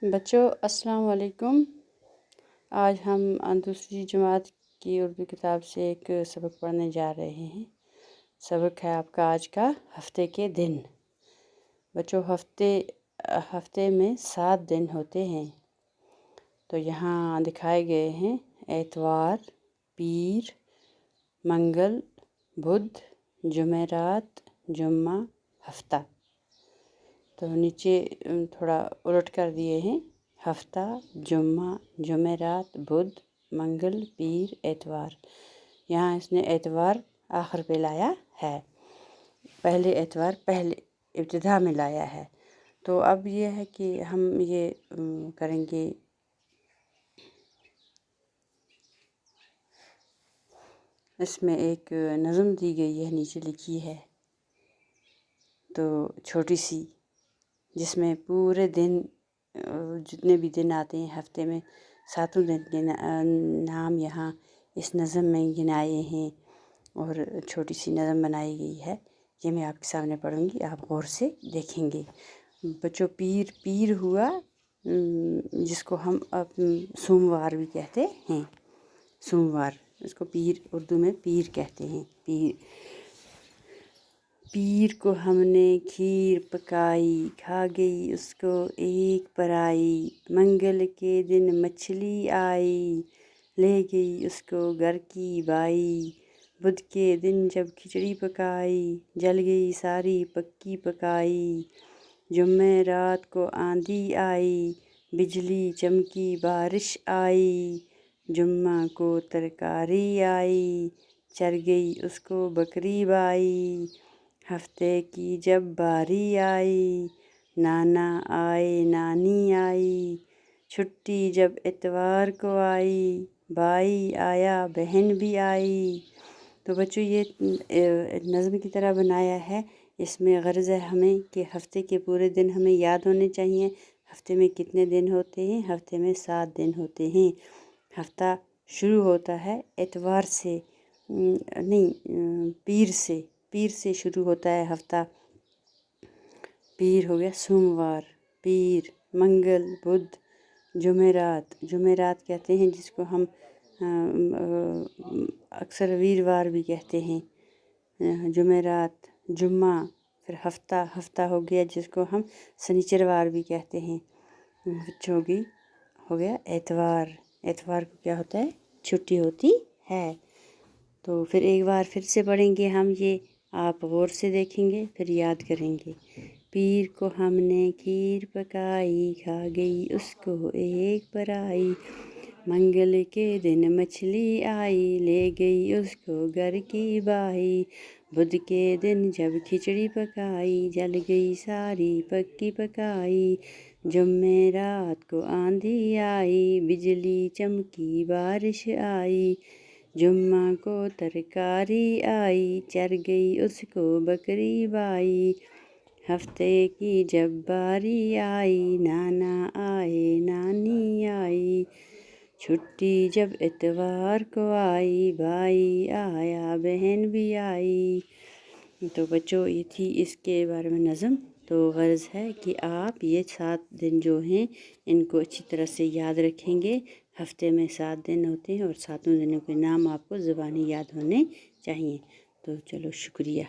بچوں السلام علیکم۔ آج ہم دوسری جماعت کی اردو کتاب سے ایک سبق پڑھنے جا رہے ہیں۔ سبق ہے آپ کا آج کا ہفتے کے دن۔ بچوں ہفتے میں 7 دن ہوتے ہیں، تو یہاں دکھائے گئے ہیں اتوار، پیر، منگل، بدھ، جمعرات، جمعہ، ہفتہ۔ تو نیچے تھوڑا الٹ کر دیے ہیں، ہفتہ، جمعہ، جمعرات، بدھ، منگل، پیر، اتوار۔ یہاں اس نے اتوار آخر پہ لایا ہے، پہلے اتوار پہلے ابتدا میں لایا ہے۔ تو اب یہ ہے کہ ہم یہ کریں گے، اس میں ایک نظم دی گئی ہے، نیچے لکھی ہے تو چھوٹی سی، جس میں پورے دن جتنے بھی دن آتے ہیں ہفتے میں 7 دن کے نام یہاں اس نظم میں گنائے ہیں، اور چھوٹی سی نظم بنائی گئی ہے۔ یہ میں آپ کے سامنے پڑھوں گی، آپ غور سے دیکھیں گے۔ بچوں پیر ہوا جس کو ہم سوموار بھی کہتے ہیں، سوموار، اس کو پیر اردو میں پیر کہتے ہیں۔ پیر کو ہم نے کھیر پکائی، کھا گئی اس کو ایک پرائی، منگل کے دن مچھلی آئی، لے گئی اس کو گھر کی بائی، بدھ کے دن جب کھچڑی پکائی، جل گئی ساری پکی پکائی، جمعرات کو آندھی آئی، بجلی چمکی بارش آئی، جمعہ کو ترکاری آئی، چر گئی اس کو بکری بائی، ہفتے کی جب باری آئی، نانا آئے نانی آئی، چھٹی جب اتوار کو آئی، بھائی آیا بہن بھی آئی۔ تو بچوں یہ نظم کی طرح بنایا ہے، اس میں غرض ہے ہمیں کہ ہفتے کے پورے دن ہمیں یاد ہونے چاہیے۔ ہفتے میں کتنے دن ہوتے ہیں؟ ہفتے میں 7 دن ہوتے ہیں۔ ہفتہ شروع ہوتا ہے اتوار سے، پیر سے شروع ہوتا ہے ہفتہ۔ پیر ہو گیا سوموار، پیر، منگل، بدھ، جمعرات کہتے ہیں جس کو ہم اکثر ویروار بھی کہتے ہیں، جمعرات، جمعہ، پھر ہفتہ ہو گیا جس کو ہم سنیچروار بھی کہتے ہیں۔ بچوں کی ہو گیا اتوار کو کیا ہوتا ہے؟ چھٹی ہوتی ہے۔ تو پھر ایک بار پھر سے پڑھیں گے ہم، یہ آپ غور سے دیکھیں گے پھر یاد کریں گے۔ پیر کو ہم نے کھیر پکائی، کھا گئی اس کو ایک پرائی، منگل کے دن مچھلی آئی، لے گئی اس کو گھر کی بائی، بدھ کے دن جب کھچڑی پکائی، جل گئی ساری پکی پکائی، جمعرات کو آندھی آئی، بجلی چمکی بارش آئی، جمعہ کو ترکاری آئی، چر گئی اس کو بکری بائی، ہفتے کی جب باری آئی، نانا آئے نانی آئی، چھٹی جب اتوار کو آئی، بھائی آیا بہن بھی آئی۔ تو بچوں یہ تھی اس کے بارے میں نظم۔ تو غرض ہے کہ آپ یہ 7 دن جو ہیں ان کو اچھی طرح سے یاد رکھیں گے۔ ہفتے میں 7 دن ہوتے ہیں اور 7 دنوں کے نام آپ کو زبانی یاد ہونے چاہیے۔ تو چلو شکریہ۔